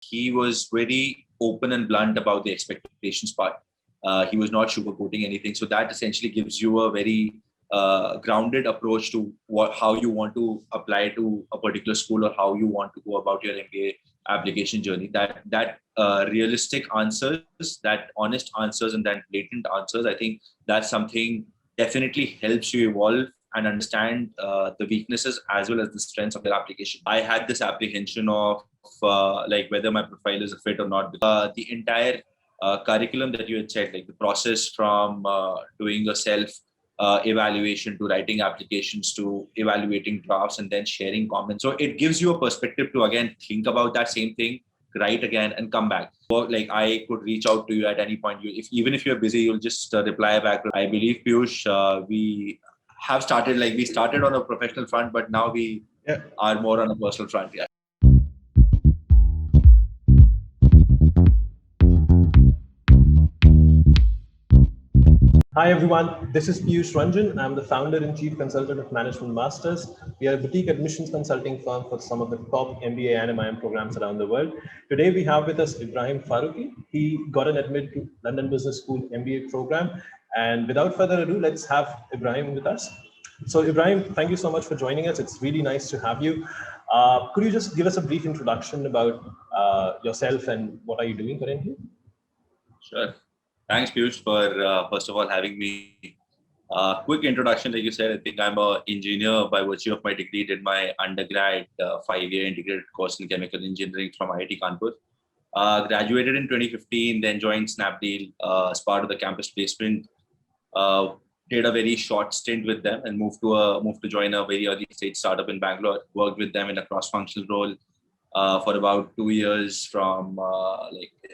he was very open and blunt about the expectations part. He was not sugarcoating anything. So that essentially gives you a very grounded approach to how you want to apply to a particular school or how you want to go about your MBA application journey. That realistic answers, that honest answers, and that blatant answers, I think that's something definitely helps you evolve and understand the weaknesses as well as the strengths of their application. I had this apprehension of like whether my profile is a fit or not. The entire curriculum that you had said, like the process from doing a self evaluation to writing applications to evaluating drafts and then sharing comments. So it gives you a perspective to again think about that same thing, write again and come back. So like I could reach out to you at any point. Even if you're busy, you'll just reply back. I believe Piyush, we started on a professional front, but now we are more on a personal front. Yeah. Hi everyone, this is Piyush Ranjan. I'm the founder and chief consultant of Management Masters. We are a boutique admissions consulting firm for some of the top MBA and MIM programs around the world. Today we have with us Ibrahim Faruqi. He got an admit to London Business School MBA program. And without further ado, let's have Ibrahim with us. So Ibrahim, thank you so much for joining us. It's really nice to have you. Could you just give us a brief introduction about yourself and what are you doing currently? Sure. Thanks, Piyush, for first of all having me. Quick introduction, like you said, I think I'm an engineer by virtue of my degree. Did my undergrad 5-year integrated course in chemical engineering from IIT Kanpur. Graduated in 2015, then joined Snapdeal as part of the campus placement. Did a very short stint with them and moved to join a very early stage startup in Bangalore. Worked with them in a cross-functional role for about 2 years.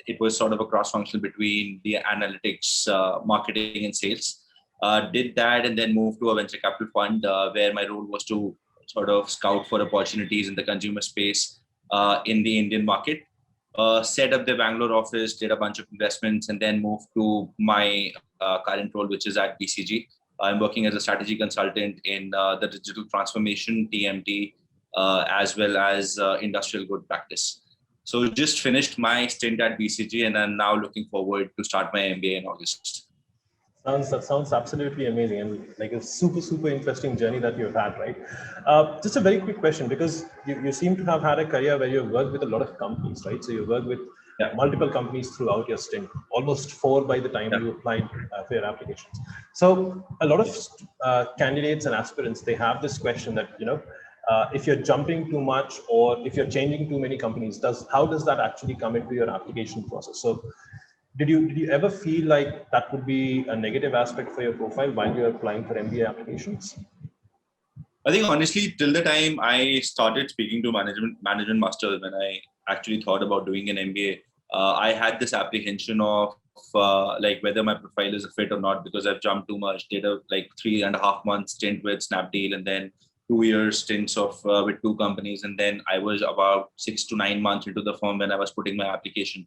It was sort of a cross-functional between the analytics, marketing, and sales. Did that and then moved to a venture capital fund where my role was to sort of scout for opportunities in the consumer space in the Indian market. Set up the Bangalore office, did a bunch of investments, and then moved to my current role, which is at BCG. I'm working as a strategy consultant in the digital transformation, TMT, as well as industrial good practice. So just finished my stint at BCG and I'm now looking forward to start my MBA in August. That sounds absolutely amazing and like a super interesting journey that you've had, right? Just a very quick question, because you seem to have had a career where you've worked with a lot of companies, right? So you worked with multiple companies throughout your stint, almost 4 by the time you applied for your applications. So a lot of candidates and aspirants, they have this question that, if you're jumping too much or if you're changing too many companies, how does that actually come into your application process? So did you ever feel like that would be a negative aspect for your profile while you're applying for MBA applications? I think honestly, till the time I started speaking to management masters, when I actually thought about doing an MBA, I had this apprehension of like whether my profile is a fit or not, because I've jumped too much. Did a 3.5 month stint with Snapdeal and then 2-year stints of with 2 companies, and then I was about 6 to 9 months into the firm when I was putting my application.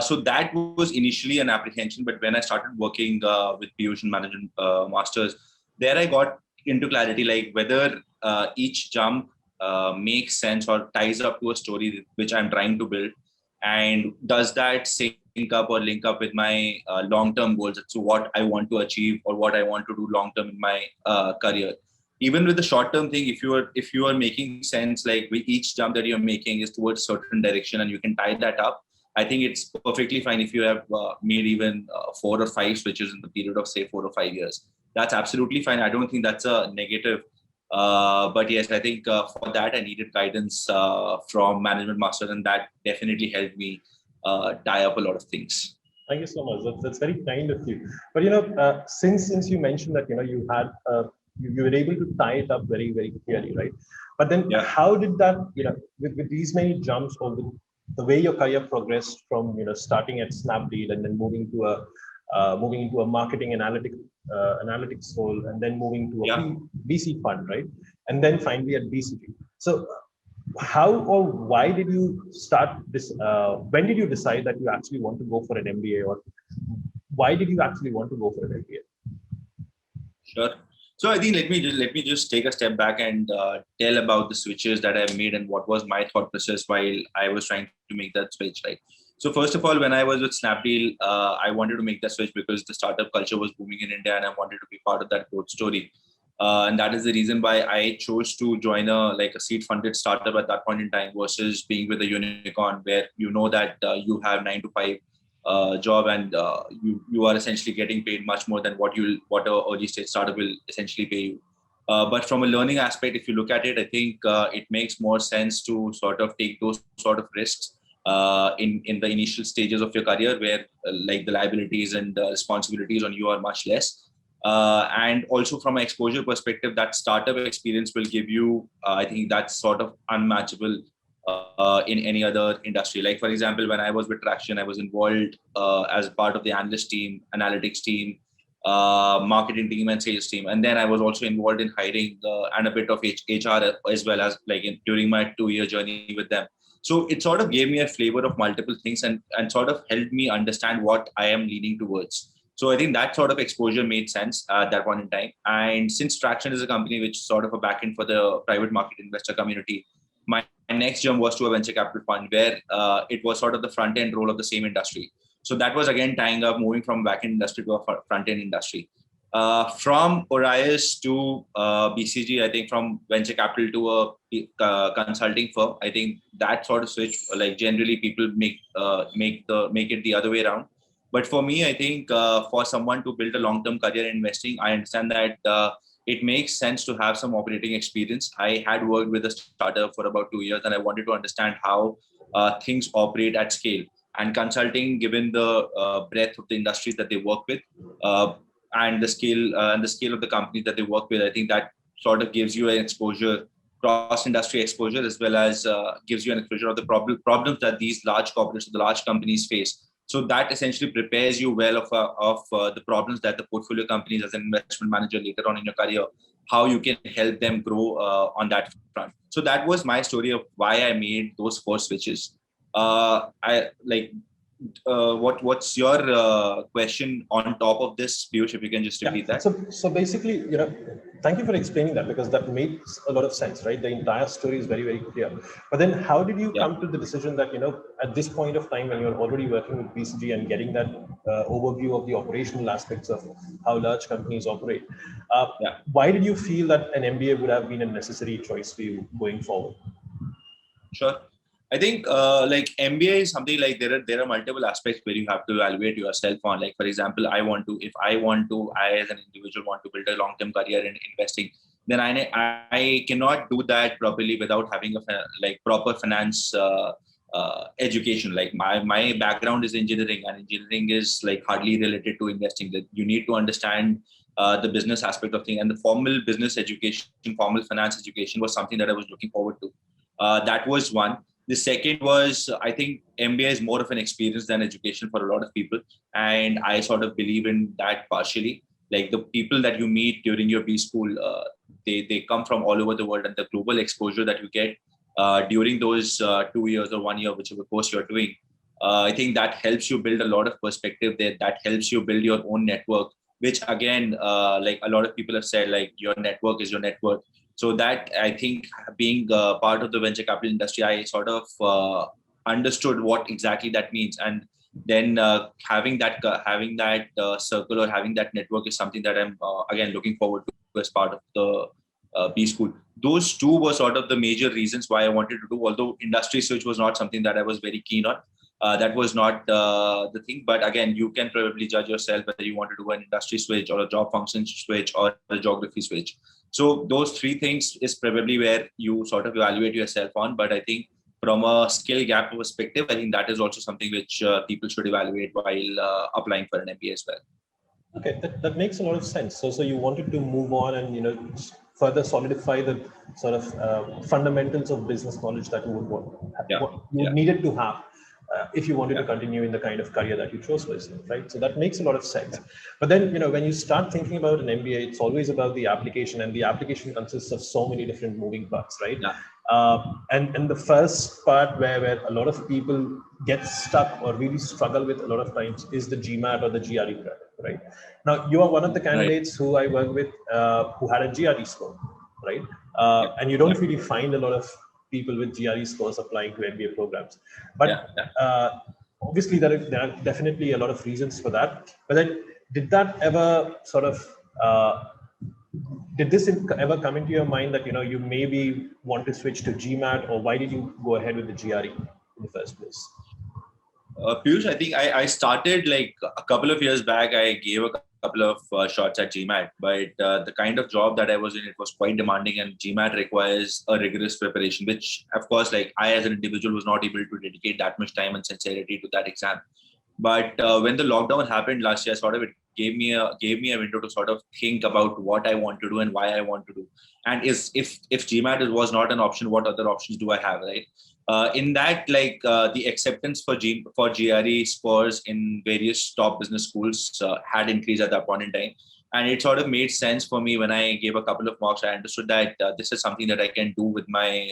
So that was initially an apprehension, but when I started working with Piyush and Management Masters, there I got into clarity, like whether each jump makes sense or ties up to a story which I'm trying to build, and does that sync up or link up with my long-term goals. So what I want to achieve or what I want to do long-term in my career. Even with the short-term thing, if you are making sense, like with each jump that you're making is towards a certain direction and you can tie that up, I think it's perfectly fine if you have made even 4 or 5 switches in the period of say 4 or 5 years. That's absolutely fine. I don't think that's a negative. But yes, I think for that I needed guidance from Management Master, and that definitely helped me tie up a lot of things. Thank you so much. That's very kind of you. But since you mentioned that you had you were able to tie it up very clearly, right? But then how did that with these many jumps, or with the way your career progressed from starting at Snapdeal and then moving into a marketing analytics role, and then moving to a VC fund, right? And then finally at BCG. So how or why did you start this? When did you decide that you actually want to go for an MBA, or why did you actually want to go for an MBA? Sure. So I think let me just take a step back and tell about the switches that I've made and what was my thought process while I was trying to make that switch. Right. So first of all, when I was with Snapdeal, I wanted to make that switch because the startup culture was booming in India, and I wanted to be part of that growth story. And that is the reason why I chose to join a seed-funded startup at that point in time versus being with a unicorn, where you know that you have 9 to 5 job, and you are essentially getting paid much more than what a early stage startup will essentially pay you. But from a learning aspect, if you look at it, I think it makes more sense to sort of take those sort of risks in the initial stages of your career, where like the liabilities and responsibilities on you are much less. And also from an exposure perspective, that startup experience will give you, I think that's sort of unmatchable in any other industry. Like for example, when I was with Traction, I was involved as part of the analyst team, analytics team, marketing team, and sales team. And then I was also involved in hiring and a bit of HR as well as during my 2-year journey with them. So it sort of gave me a flavor of multiple things and sort of helped me understand what I am leaning towards. So I think that sort of exposure made sense at that point in time. And since Traction is a company which is sort of a backend for the private market investor community, my next jump was to a venture capital fund where it was sort of the front end role of the same industry. So that was again tying up moving from back end industry to a front end industry. From Orias to BCG, I think from venture capital to a consulting firm, I think that sort of switch, like generally people make it the other way around. But for me, I think for someone to build a long-term career in investing, I understand that it makes sense to have some operating experience. I had worked with a startup for about 2 years, and I wanted to understand how things operate at scale. And consulting, given the breadth of the industries that they work with, and the scale of the companies that they work with, I think that sort of gives you an exposure, cross-industry exposure, as well as gives you an exposure of the problems that these large corporates, the large companies face. So that essentially prepares you well of the problems that the portfolio companies as an investment manager later on in your career, how you can help them grow on that front. So that was my story of why I made those 4 switches. What's your question on top of this, Piyush? If you can just repeat that. So basically, thank you for explaining that, because that makes a lot of sense, right? The entire story is very, very clear. But then how did you come to the decision that, at this point of time when you're already working with BCG and getting that overview of the operational aspects of how large companies operate, why did you feel that an MBA would have been a necessary choice for you going forward? Sure. I think like MBA is something like there are multiple aspects where you have to evaluate yourself on. Like for example, if I as an individual want to build a long-term career in investing, then I cannot do that properly without having a proper finance education. Like my background is engineering, and engineering is like hardly related to investing. That you need to understand the business aspect of things, and the formal business education, formal finance education was something that I was looking forward to. That was one. The second was, I think MBA is more of an experience than education for a lot of people. And I sort of believe in that partially. Like the people that you meet during your B school, they come from all over the world, and the global exposure that you get during those 2 years or 1 year, whichever course you're doing, I think that helps you build a lot of perspective there. That helps you build your own network, which again, like a lot of people have said, like your network is your net worth. So that I think being part of the venture capital industry, I sort of understood what exactly that means. And then having that circle or having that network is something that I'm again looking forward to as part of the B school. Those two were sort of the major reasons why I wanted to do, although industry switch was not something that I was very keen on. That was not the thing. But again, you can probably judge yourself whether you want to do an industry switch or a job function switch or a geography switch. So those 3 things is probably where you sort of evaluate yourself on. But I think from a skill gap perspective, I think that is also something which people should evaluate while applying for an MBA as well. Okay, that makes a lot of sense. So you wanted to move on and further solidify the sort of fundamentals of business knowledge that you would want, needed to have if you wanted to continue in the kind of career that you chose for yourself, right? So that makes a lot of sense. But then when you start thinking about an MBA, it's always about the application, and the application consists of so many different moving parts, right? And the first part where a lot of people get stuck or really struggle with a lot of times is the GMAT or the GRE credit, right? Now, you are one of the Right. candidates who I work with who had a GRE score, right? Yeah. And you don't Yeah. really find a lot of people with GRE scores applying to MBA programs. But Yeah. obviously, there are definitely a lot of reasons for that. But then, did that ever sort of did this ever come into your mind that you maybe want to switch to GMAT, or why did you go ahead with the GRE in the first place? Piyush, I think I started like a couple of years back. I gave a couple of shots at GMAT, but the kind of job that I was in, it was quite demanding, and GMAT requires a rigorous preparation, which, of course, like I as an individual was not able to dedicate that much time and sincerity to that exam. But when the lockdown happened last year, sort of it gave me a window to sort of think about what I want to do and why I want to do, and is if GMAT was not an option, what other options do I have, right? In that, like the acceptance for GRE scores in various top business schools had increased at that point in time, and it sort of made sense for me when I gave a couple of mocks. I understood that this is something that I can do with my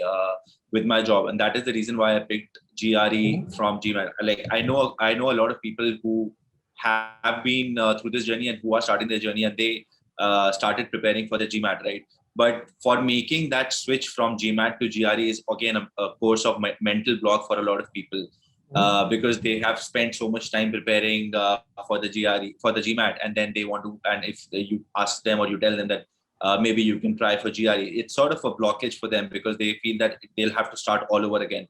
job, and that is the reason why I picked GRE from GMAT. Like I know a lot of people who have been through this journey and who are starting their journey, and they started preparing for the GMAT, right? But for making that switch from GMAT to GRE is again a course of mental block for a lot of people, because they have spent so much time preparing for the for the GMAT, and then they want to, and if you ask them or you tell them that maybe you can try for GRE, it's sort of a blockage for them because they feel that they'll have to start all over again.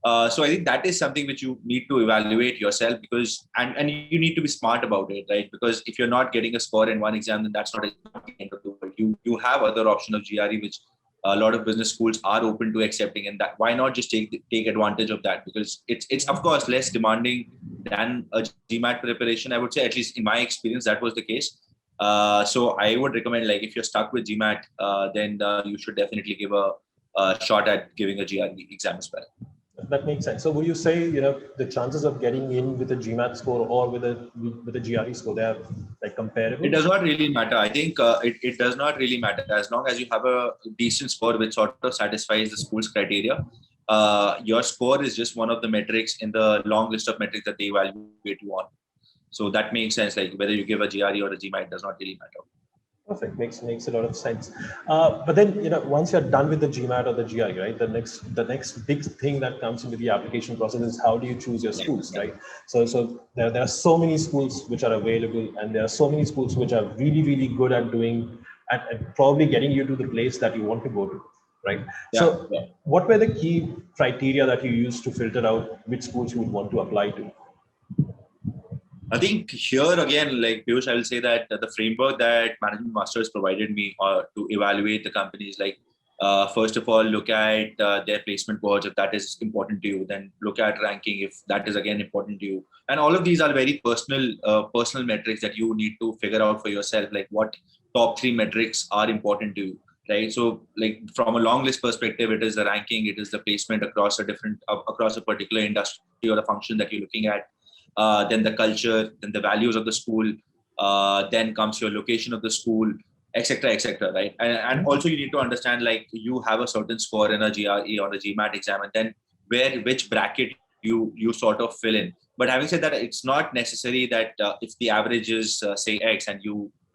So I think that is something which you need to evaluate yourself, because and you need to be smart about it, right? Because if you're not getting a score in one exam, then that's not the end of the world. You have other option of GRE, which a lot of business schools are open to accepting, and that why not just take advantage of that, because it's of course less demanding than a GMAT preparation. I would say, at least in my experience, that was the case. So I would recommend, like, if you're stuck with GMAT, then you should definitely give a shot at giving a GRE exam as well. That makes sense. So would you say, the chances of getting in with a GMAT score or with a GRE score, they are like comparable? It does not really matter. I think it does not really matter as long as you have a decent score which sort of satisfies the school's criteria. Your score is just one of the metrics in the long list of metrics that they evaluate you on. So that makes sense. Like whether you give a GRE or a GMAT does not really matter. Perfect. Makes a lot of sense. But then, once you're done with the GMAT or the GRE, right, the next big thing that comes into the application process is how do you choose your schools, right? So there are so many schools which are available, and there are so many schools which are really, really good at doing and probably getting you to the place that you want to go to, right? So what were the key criteria that you used to filter out which schools you would want to apply to? I think here again, like Piyush, I will say that the framework that Management Masters provided me to evaluate the companies, like first of all, look at their placement boards if that is important to you. Then look at ranking if that is again important to you. And all of these are very personal metrics that you need to figure out for yourself, like what top 3 metrics are important to you. Right. So like from a long list perspective, it is the ranking, it is the placement across across a particular industry or the function that you're looking at. Then the culture, then the values of the school, then comes your location of the school, etc., right? And also you need to understand, like, you have a certain score in a GRE or a GMAT exam, and then which bracket you sort of fill in. But having said that, it's not necessary that if the average is say X and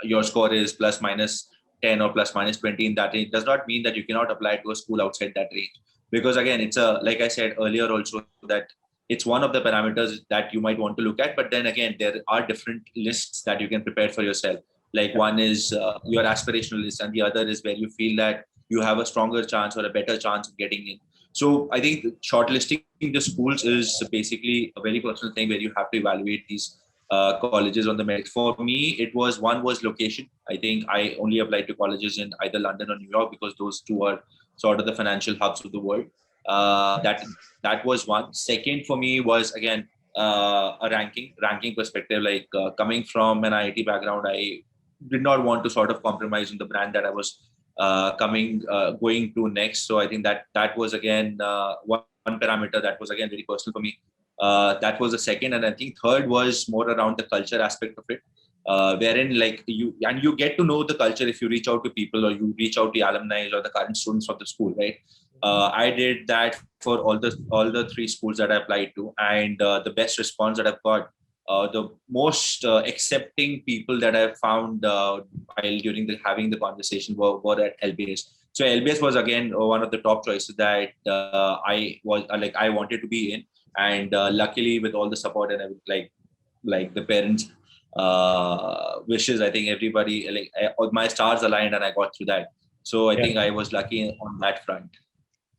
your score is plus minus 10 or plus minus 20 in that range, does not mean that you cannot apply to a school outside that range. Because again, it's like I said earlier also, that it's one of the parameters that you might want to look at. But then again, there are different lists that you can prepare for yourself. Like one is your aspirational list, and the other is where you feel that you have a stronger chance or a better chance of getting in. So I think shortlisting the schools is basically a very personal thing where you have to evaluate these colleges on the merits. For me, one was location. I think I only applied to colleges in either London or New York because those two are sort of the financial hubs of the world. That was one. Second for me was again a ranking perspective. Like coming from an IIT background, I did not want to sort of compromise on the brand that I was going to next. So I think that was again one parameter that was again very personal for me. That was the second, and I think third was more around the culture aspect of it. Wherein like you get to know the culture if you reach out to people or you reach out to alumni or the current students of the school, right? I did that for all the 3 schools that I applied to, and the best response that I've got the most accepting people that I've found while during having the conversation were at LBS. So LBS was again one of the top choices that I wanted to be in, and luckily with all the support and like the parents' wishes, I think everybody my stars aligned and I got through that. So I think I was lucky on that front.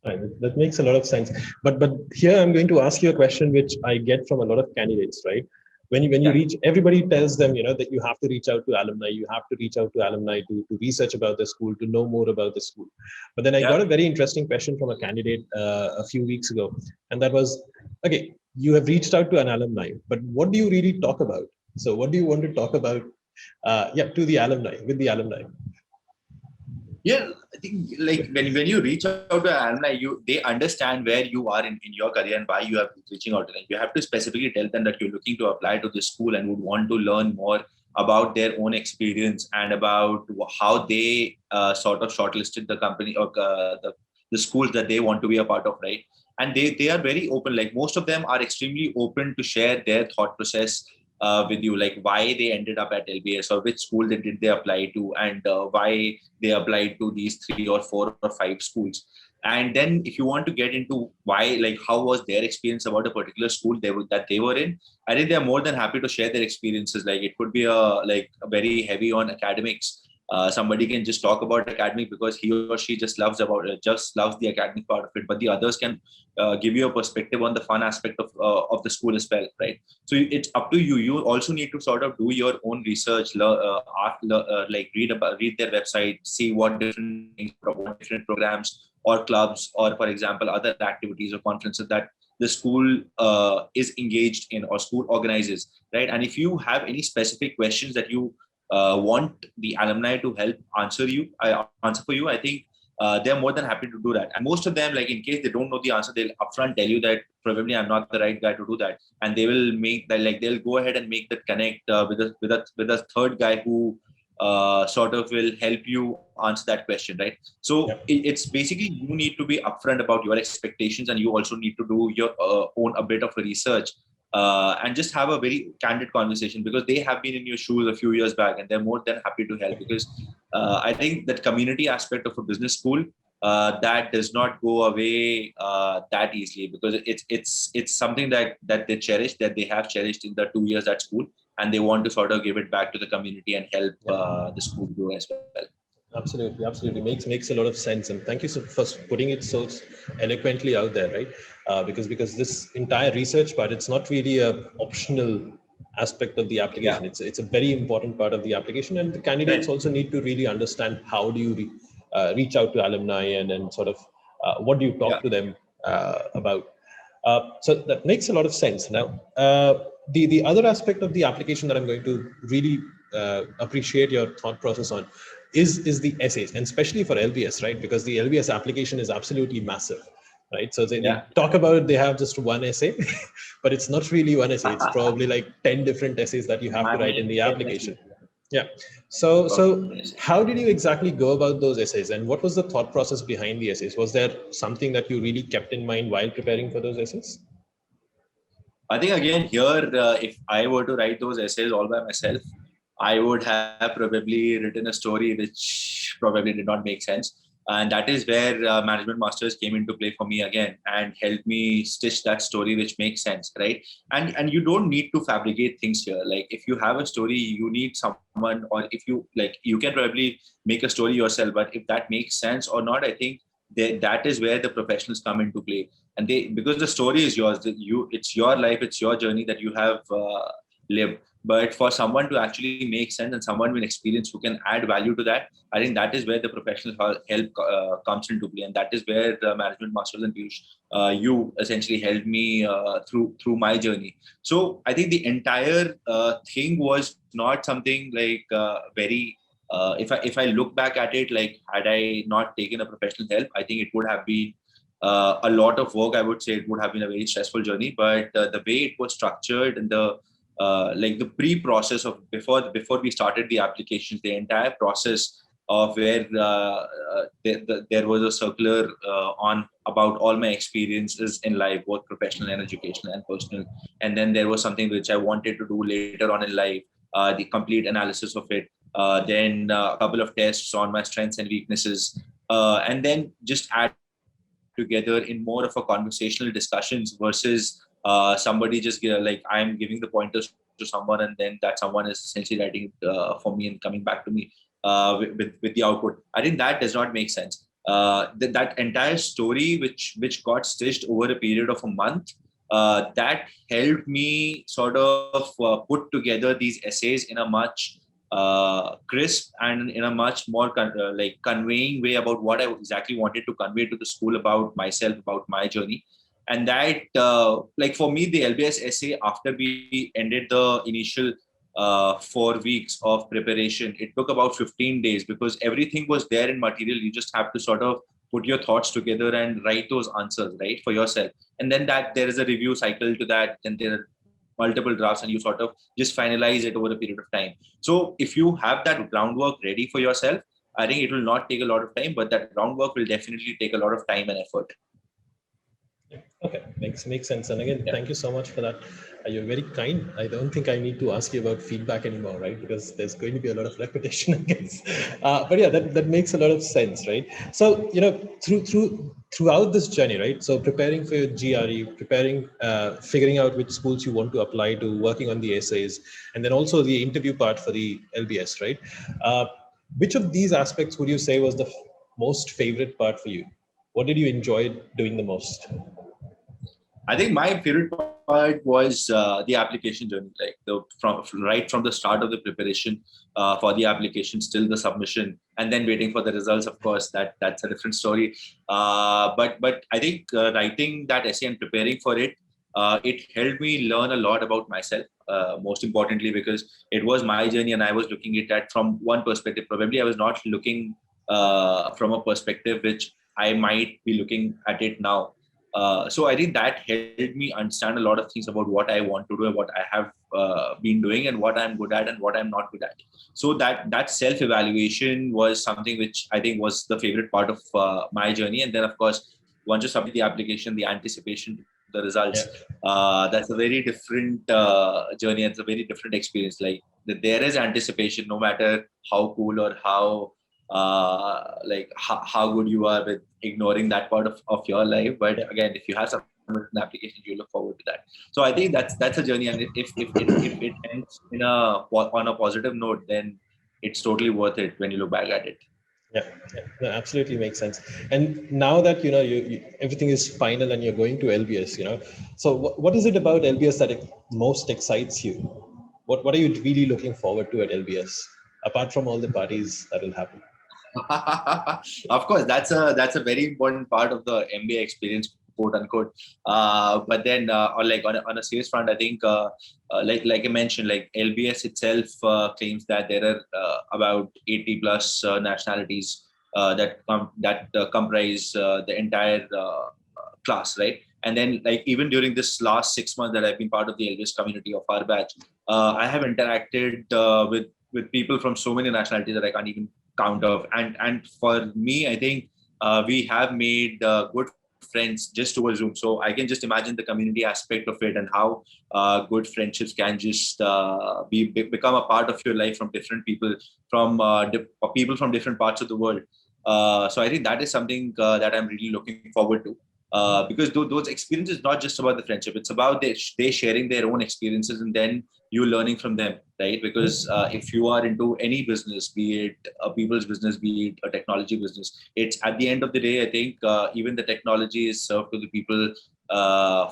Right. That makes a lot of sense. But here I'm going to ask you a question which I get from a lot of candidates, right? When you reach, everybody tells them, that you have to reach out to alumni, you have to reach out to alumni to research about the school, to know more about the school. But then I got a very interesting question from a candidate a few weeks ago, and that was, okay, you have reached out to an alumni, but what do you really talk about? So what do you want to talk about? To the alumni, with the alumni. Yeah, I think like when you reach out to an alumni, they understand where you are in your career and why you are reaching out to them. You have to specifically tell them that you're looking to apply to this school and would want to learn more about their own experience and about how they sort of shortlisted the company or the schools that they want to be a part of, right? And they are very open. Like most of them are extremely open to share their thought process with you, like why they ended up at LBS or which school did they apply to, and why they applied to these 3 or 4 or 5 schools. And then if you want to get into why, like how was their experience about a particular school that they were in, I think they're more than happy to share their experiences. Like it could be a very heavy on academics. Somebody can just talk about academic because he or she just loves the academic part of it, but the others can give you a perspective on the fun aspect of the school as well, right? So it's up to you. You also need to sort of do your own research, like read their website, see what different things, what different programs or clubs, or for example other activities or conferences that the school is engaged in or school organizes, right? And if you have any specific questions that you want the alumni to help answer for you, I think they're more than happy to do that. And most of them, like in case they don't know the answer, they'll upfront tell you that probably I'm not the right guy to do that, and they will make that, like they'll go ahead and make that connect with a third guy who sort of will help you answer that question, right? So it's basically you need to be upfront about your expectations, and you also need to do your own a bit of a research and just have a very candid conversation, because they have been in your shoes a few years back and they're more than happy to help. Because I think that community aspect of a business school that does not go away that easily, because it's something that they cherish, that they have cherished in the 2 years at school, and they want to sort of give it back to the community and help the school grow as well. Absolutely makes a lot of sense, and thank you for putting it so eloquently out there, right? Because this entire research part, it's not really a optional aspect of the application. It's a very important part of the application, and the candidates also need to really understand how do you reach out to alumni, and sort of what do you talk to them about. So that makes a lot of sense. Now, the other aspect of the application that I'm going to really appreciate your thought process on is the essays, and especially for LBS, right? Because the LBS application is absolutely massive, right? So they talk about they have just one essay, but it's not really one essay. It's probably like 10 different essays that you have to write in the application. So how did you exactly go about those essays, and what was the thought process behind the essays? Was there something that you really kept in mind while preparing for those essays? I think again here, if I were to write those essays all by myself, I would have probably written a story which probably did not make sense. And that is where management masters came into play for me again and helped me stitch that story which makes sense, right? And you don't need to fabricate things here. Like if you have a story, you need someone, or if you like, you can probably make a story yourself. But if that makes sense or not, I think that is where the professionals come into play. And because the story is yours, it's your life, it's your journey that you have lived. But for someone to actually make sense and someone with experience who can add value to that, I think that is where the professional help comes into play. And that is where the management masters and Piyush, you essentially helped me through my journey. So I think the entire thing was not something like very, if I look back at it, like had I not taken a professional help, I think it would have been a lot of work. I would say it would have been a very stressful journey. But the way it was structured, and the like the pre-process of before we started the applications, the entire process of where there was a circular on about all my experiences in life, both professional and educational and personal. And then there was something which I wanted to do later on in life, the complete analysis of it. Then a couple of tests on my strengths and weaknesses, and then just add together in more of a conversational discussions versus somebody just like I'm giving the pointers to someone and then that someone is essentially writing it for me and coming back to me with the output. I think that does not make sense. That entire story, which got stitched over a period of a month, that helped me sort of put together these essays in a much crisp and in a much more like conveying way about what I exactly wanted to convey to the school about myself, about my journey. And that, like for me, the LBS essay, after we ended the initial 4 weeks of preparation, it took about 15 days because everything was there in material. You just have to sort of put your thoughts together and write those answers, right, for yourself. And then that there is a review cycle to that. Then there are multiple drafts and you sort of just finalize it over a period of time. So if you have that groundwork ready for yourself, I think it will not take a lot of time, but that groundwork will definitely take a lot of time and effort. Okay, makes sense. And again, thank you so much for that. You're very kind. I don't think I need to ask you about feedback anymore, right? Because there's going to be a lot of repetition, I guess. But yeah, that makes a lot of sense, right? So throughout this journey, right? So preparing for your GRE, preparing, figuring out which schools you want to apply to, working on the essays, and then also the interview part for the LBS, right? Which of these aspects would you say was the most favorite part for you? What did you enjoy doing the most? I think my favorite part was the application journey, like right from the start of the preparation for the application, still the submission, and then waiting for the results. Of course, that's a different story. But I think writing that essay and preparing for it, it helped me learn a lot about myself. Most importantly, because it was my journey and I was looking at it from one perspective. Probably I was not looking from a perspective which I might be looking at it now. So I think that helped me understand a lot of things about what I want to do and what I have been doing and what I'm good at and what I'm not good at. So that self-evaluation was something which I think was the favorite part of my journey. And then, of course, once you submit the application, the anticipation, the results, that's a very different journey. It's a very different experience. Like there is anticipation, no matter how cool or how how good you are with ignoring that part of your life. But again, if you have some an application, you look forward to that. So I think that's a journey, and if it ends on a positive note, then it's totally worth it when you look back at it. Yeah, that absolutely makes sense. And now that you everything is final and you're going to LBS, so what is it about LBS that most excites you? What are you really looking forward to at LBS apart from all the parties that will happen? Of course, that's a very important part of the MBA experience, quote unquote. But then, on a serious front, I think, like I mentioned, like LBS itself claims that there are about 80 plus nationalities that comprise the entire class, right? And then, like even during this last 6 months that I've been part of the LBS community of our batch, I have interacted with people from so many nationalities that I can't even count of. And for me, I think we have made good friends just over Zoom. So I can just imagine the community aspect of it and how good friendships can just become a part of your life from different people, from people from different parts of the world. So I think that is something that I'm really looking forward to. Because those experiences, not just about the friendship, it's about they sharing their own experiences and then you learning from them, right? Because if you are into any business, be it a people's business, be it a technology business, it's at the end of the day, I think even the technology is served to the people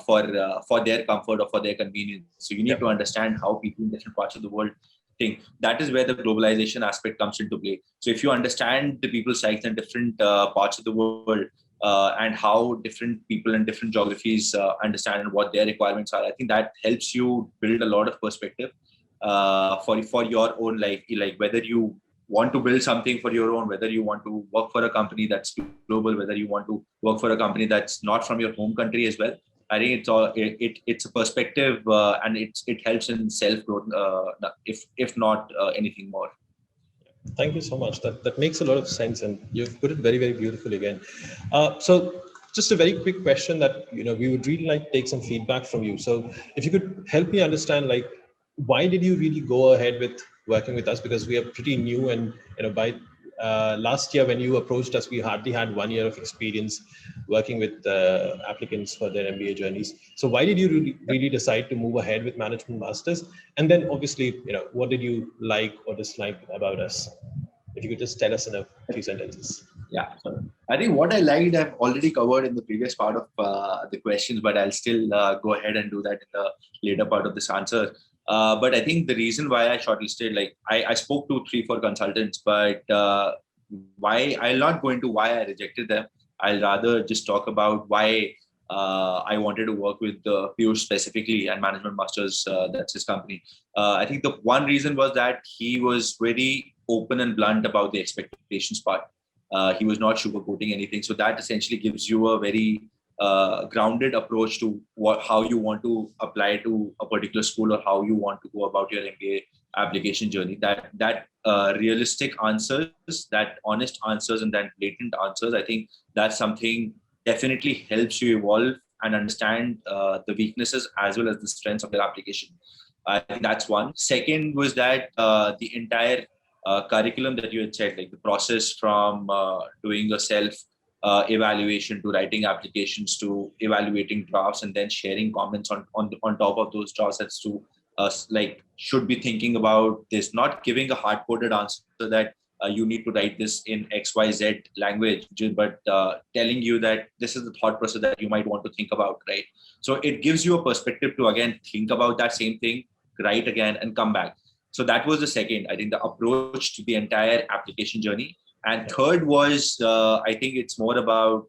for their comfort or for their convenience. So you need to understand how people in different parts of the world think. That is where the globalization aspect comes into play. So if you understand the people's psyche in different parts of the world, and how different people in different geographies understand what their requirements are, I think that helps you build a lot of perspective for your own life. Like whether you want to build something for your own, whether you want to work for a company that's global, whether you want to work for a company that's not from your home country as well. I think it's a perspective, and it helps in self growth, if not anything more. Thank you so much. That makes a lot of sense, and you've put it very, very beautifully again. So, just a very quick question that we would really like to take some feedback from you. So, if you could help me understand, like, why did you really go ahead with working with us? Because we are pretty new, and by last year when you approached us, we hardly had 1 year of experience working with applicants for their MBA journeys. So, why did you really decide to move ahead with Management Masters? And then, obviously, what did you like or dislike about us? If you could just tell us in a few sentences. Yeah, so I think what I liked I've already covered in the previous part of the questions, but I'll still go ahead and do that in the later part of this answer. But I think the reason why I shortlisted, like I spoke to 3, 4 consultants, but why I'll not go into why I rejected them. I'll rather just talk about why I wanted to work with Piyush specifically and Management Masters. That's his company. I think the one reason was that he was very open and blunt about the expectations part. He was not sugarcoating anything. So that essentially gives you a very grounded approach to how you want to apply to a particular school or how you want to go about your MBA application journey. That realistic answers, that honest answers, and that blatant answers, I think that's something definitely helps you evolve and understand the weaknesses as well as the strengths of your application. I think that's one. Second was that the entire curriculum that you had said, like the process from doing a self evaluation to writing applications to evaluating drafts and then sharing comments on top of those drafts as to like should be thinking about this, not giving a hard-coded answer that you need to write this in XYZ language, but telling you that this is the thought process that you might want to think about, right? So it gives you a perspective to again think about that same thing, write again, and come back. So that was the second, I think, the approach to the entire application journey. And third was, I think it's more about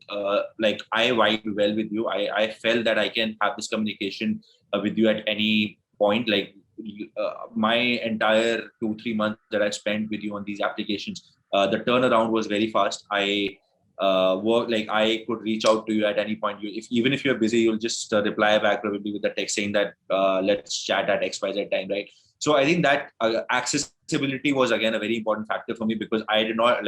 like I vibe well with you. I felt that I can have this communication with you at any point. Like my entire 2, 3 months that I spent with you on these applications, the turnaround was very fast. I work like I could reach out to you at any point. Even if you're busy, you'll just reply back probably with a text saying that let's chat at XYZ time, right? So I think that accessibility was again a very important factor for me, because I do not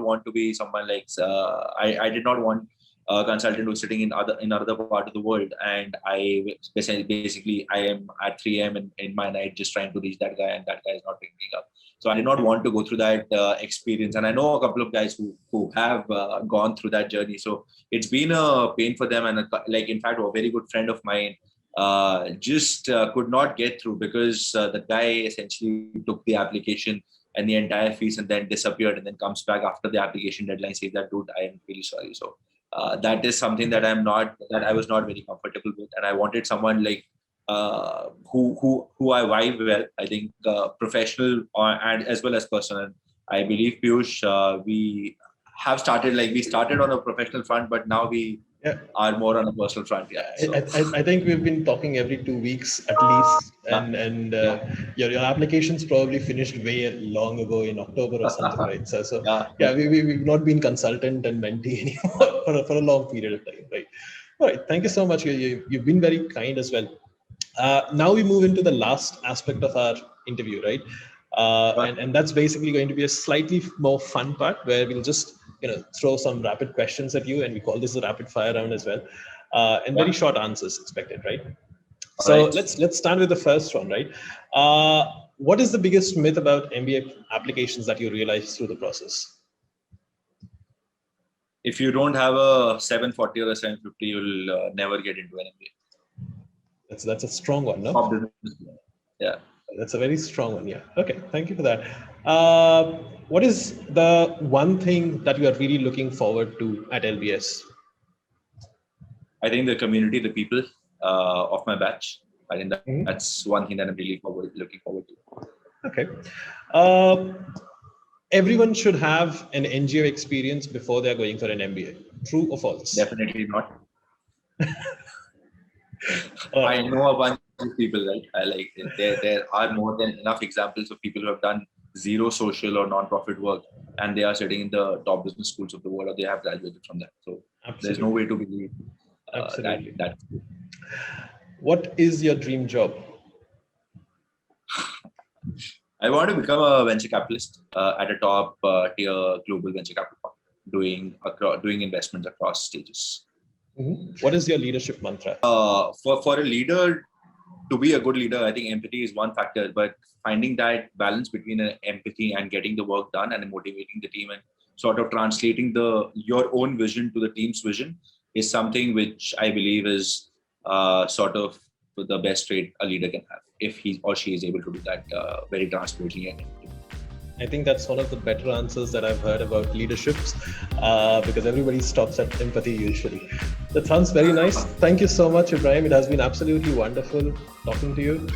want to be someone like I did not want a consultant who's sitting in another part of the world, and I basically I am at 3 a.m. in my night just trying to reach that guy, and that guy is not picking up. So I did not want to go through that experience, and I know a couple of guys who have gone through that journey. So it's been a pain for them, and like in fact, a very good friend of mine just could not get through because the guy essentially took the application and the entire fees and then disappeared, and then comes back after the application deadline, says that, dude, I am really sorry. So that is something that I was not very comfortable with, and I wanted someone like who I vibe well. I think professional and as well as personal. I believe Piyush, we started on a professional front, but now we are more on a personal front. Yeah. So. I think we've been talking every 2 weeks at least, and your application's probably finished way long ago in October or something, right? So we've not been consultant and mentee anymore for a long period of time, right? All right, thank you so much. You've been very kind as well. Now we move into the last aspect of our interview, right? And that's basically going to be a slightly more fun part where we'll just throw some rapid questions at you, and we call this a rapid fire round as well, and very short answers expected, right? So let's start with the first one, right? What is the biggest myth about MBA applications that you realized through the process? If you don't have a 740 or a 750, you'll never get into an MBA. That's a strong one, no? Yeah. That's a very strong one. Yeah. Okay. Thank you for that. What is the one thing that you are really looking forward to at LBS? I think the community, the people of my batch. I think that's one thing that I'm really looking forward to. Okay. Everyone should have an NGO experience before they're going for an MBA. True or false? Definitely not. I know a bunch of people, right? There are more than enough examples of people who have done zero social or non-profit work, and they are sitting in the top business schools of the world, or they have graduated from that. So there's no way to believe that. What is your dream job? I want to become a venture capitalist at a top tier global venture capital firm, doing investments across stages. What is your leadership mantra? For a leader to be a good leader, I think empathy is one factor, but finding that balance between empathy and getting the work done and motivating the team and sort of translating your own vision to the team's vision is something which I believe is sort of the best trait a leader can have if he or she is able to do that very transparently and effectively. I think that's one of the better answers that I've heard about leaderships because everybody stops at empathy usually. That sounds very nice. Thank you so much, Ibrahim. It has been absolutely wonderful talking to you.